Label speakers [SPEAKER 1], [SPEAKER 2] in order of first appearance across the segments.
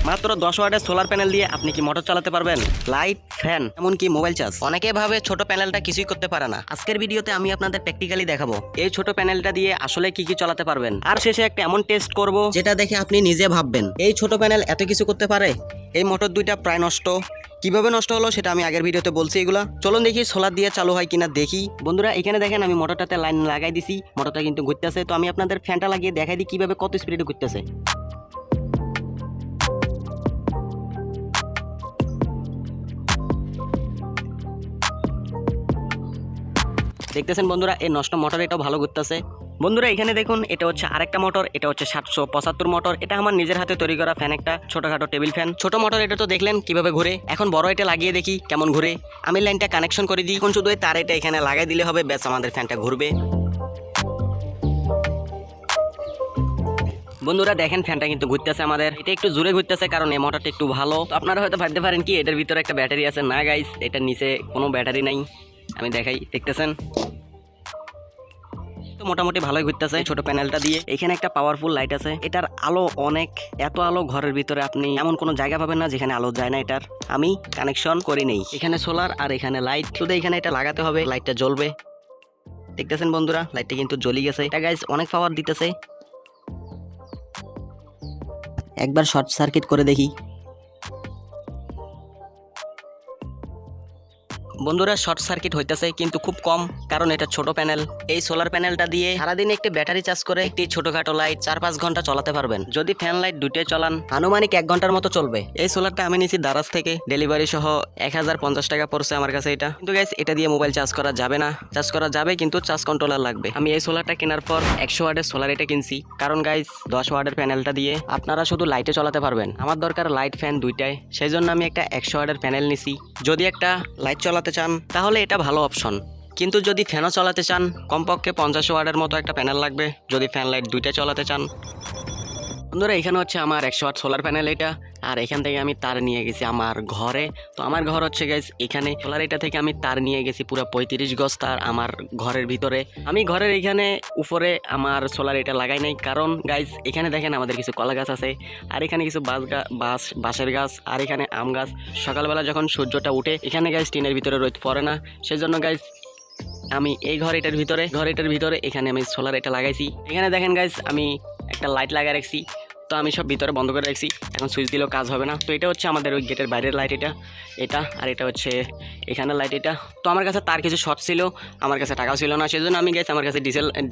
[SPEAKER 1] মাত্র 10 ওয়াটের solar panel দিয়ে আপনি কি মোটর চালাতে পারবেন? লাইট, ফ্যান, এমনকি মোবাইল চার্জ। অনেকে ভাবে ছোট প্যানেলটা কিছুই করতে পারে না। আজকের ভিডিওতে আমি আপনাদের প্র্যাকটিক্যালি দেখাবো এই ছোট প্যানেলটা দিয়ে আসলে কি কি চালাতে পারবেন। আর শেষে একটা এমন টেস্ট করব যেটা দেখে আপনি নিজে ভাববেন এই ছোট প্যানেল এত কিছু করতে পারে। এই মোটর দুইটা প্রায় নষ্ট, কিভাবে নষ্ট হলো সেটা আমি আগের ভিডিওতে বলছি। এগুলা চলুন দেখি সোলার দিয়ে চালু হয় কিনা দেখি। বন্ধুরা এখানে দেখেন আমি মোটরটাতে লাইন লাগাই দিছি, মোটরটা কিন্তু ঘুরতেছে। তো আমি আপনাদের ফ্যানটা লাগিয়ে দেখাই দিই কিভাবে কত স্পিডে ঘুরতেছে। দেখতেছেন বন্ধুরা এই নষ্ট মোটর এটাও ভালো ঘুরতেছে। বন্ধুরা এখানে দেখুন এটা হচ্ছে আরেকটা মোটর, এটা হচ্ছে 775 মোটর। এটা আমার নিজের হাতে তৈরি করা ফ্যান, একটা ছোটখাটো টেবিল ফ্যান। ছোট মোটর এটা তো দেখলেন কিভাবে ঘুরে, এখন বড় এটা লাগিয়ে দেখি কেমন ঘুরে। আমি লাইনটা কানেকশন করে দিই, এখন শুধু তার এটা এখানে লাগাই দিলে হবে, ব্যাস আমাদের ফ্যানটা ঘুরবে। বন্ধুরা দেখেন ফ্যানটা কিন্তু ঘুরতেছে আমাদের, এটা একটু জোরে ঘুরতেছে কারণ এই মোটরটা একটু ভালো। তো আপনারা হয়তো ভাবতে পারেন কি এটার ভিতরে একটা ব্যাটারি আছে, না গাইস এটার নিচে কোনো ব্যাটারি নাই। আমি দেখাই, দেখতেছেন তো মোটামুটি ভালোই ঘুরতেছে ছোট প্যানেলটা দিয়ে। এখানে একটা পাওয়ারফুল লাইট আছে, এটার আলো অনেক, এত আলো ঘরের ভিতরে আপনি এমন কোনো জায়গা পাবেন না যেখানে আলো যায় না। এটার আমি কানেকশন করি নেই, এখানে সোলার আর এখানে লাইট, শুধু এখানে এটা লাগাতে হবে, লাইটটা জ্বলবে। দেখতেছেন বন্ধুরা লাইটটা কিন্তু জ্বলি গেছে। এটা গাইস অনেক পাওয়ার দিতেছে। একবার শর্ট সার্কিট করে দেখি। বন্ধুরা শর্ট সার্কিট হইতেছে কিন্তু খুব কম, কারণ এটা ছোট প্যানেল। এই সোলার প্যানেলটা দিয়ে সারাদিন একটি ব্যাটারি চার্জ করে একটি ছোটখাটো লাইট 4-5 ঘন্টা চালাতে পারবেন। যদি ফ্যান লাইট দুটোই চালান আনুমানিক 1 ঘন্টার মতো চলবে। এই সোলারটা আমি নিয়েছি দারাজ থেকে, ডেলিভারি সহ 1050 টাকা পড়ছে আমার কাছে এটা। কিন্তু গাইস এটা দিয়ে মোবাইল চার্জ করা যাবে না, চার্জ করা যাবে কিন্তু চার্জ কন্ট্রোলার লাগবে। আমি এই সোলারটা কেনার পর 100 ওয়াটের সোলার এটা কিনছি, কারণ গাইস 10 ওয়াটের প্যানেলটা দিয়ে আপনারা শুধু লাইটে চালাতে পারবেন। আমার দরকার লাইট ফ্যান দুইটাই, সেই জন্য আমি একটা 100 ওয়াটের প্যানেল নিছি। যদি একটা লাইট চালাতে চান তাহলে এটা ভালো অপশন, কিন্তু যদি ফ্যানও চালাতে চান কমপক্ষে 50 ওয়াটের মতো একটা প্যানেল লাগবে যদি ফ্যান লাইট দুইটা চালাতে চান। বন্ধুরা এখানে হচ্ছে আমার 100 ওয়াট সোলার প্যানেল এটা, আর এখান থেকে আমি তার নিয়ে গেছি আমার ঘরে। তো আমার ঘর হচ্ছে গাইস এখানে, সোলার এটা থেকে আমি তার নিয়ে গেছি পুরো 35 গজ তার আমার ঘরের ভিতরে। আমি ঘরের এখানে উপরে আমার সোলার এটা লাগাই নাই, কারণ গাইস এখানে দেখেন আমাদের কিছু কলা গাছ আছে, আর এখানে কিছু বাঁশের গাছ, আর এখানে আম গাছ। সকালবেলা যখন সূর্যটা উঠে এখানে গাইস টিনের ভিতরে রোদ পড়ে না, সেই জন্য গাইস আমি এই ঘরেটার ভিতরে এখানে আমি সোলার এটা লাগাইছি। এখানে দেখেন গাইস আমি একটা লাইট লাগিয়ে রাখছি, তো আমি সব ভিতরে বন্ধ করে রাখছি, এখন সুইচ দিলেও কাজ হবে না। তো এটা হচ্ছে আমাদের ওই গেটের বাইরের লাইট এটা আর এটা হচ্ছে এখানে লাইট এটা। তো আমার কাছে তার কিছু শর্ট ছিল, আমার কাছে টাকাও ছিল না, সেই জন্য আমি গেছি আমার কাছে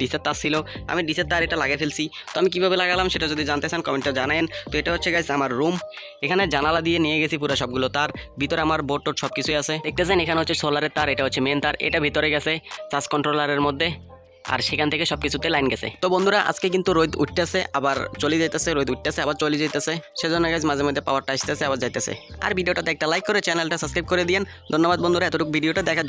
[SPEAKER 1] ডিসের তার ছিল, আমি ডিসের তার এটা লাগিয়ে ফেলছি। তো আমি কীভাবে লাগালাম সেটা যদি জানতে চান কমেন্টে জানায়েন। তো এটা হচ্ছে গাইস আমার রুম, এখানে জানালা দিয়ে নিয়ে গেছি পুরো সবগুলো তার, ভিতরে আমার বোর্ড টোড সব কিছুই আছে। দেখতেছেন এখানে হচ্ছে সোলারের তার, এটা হচ্ছে মেন তার, এটা ভিতরে গেছে চার্জ কন্ট্রোলারের মধ্যে, আর সেখান থেকে সবকিছুতে লাইন গেছে। তো বন্ধুরা আজকে কিন্তু রোদ উঠতেছে আবার চলে যাইতেছে, রোদ উঠতেছে আবার চলে যাইতেছে, সেজন্য গাইস মাঝে মধ্যে পাওয়ারটা আসতেছে আবার যাইতেছে। আর ভিডিওটাতে একটা লাইক করে চ্যানেলটা সাবস্ক্রাইব করে দিয়েন। ধন্যবাদ বন্ধুরা এতটুকু ভিডিওটা দেখার জন্য।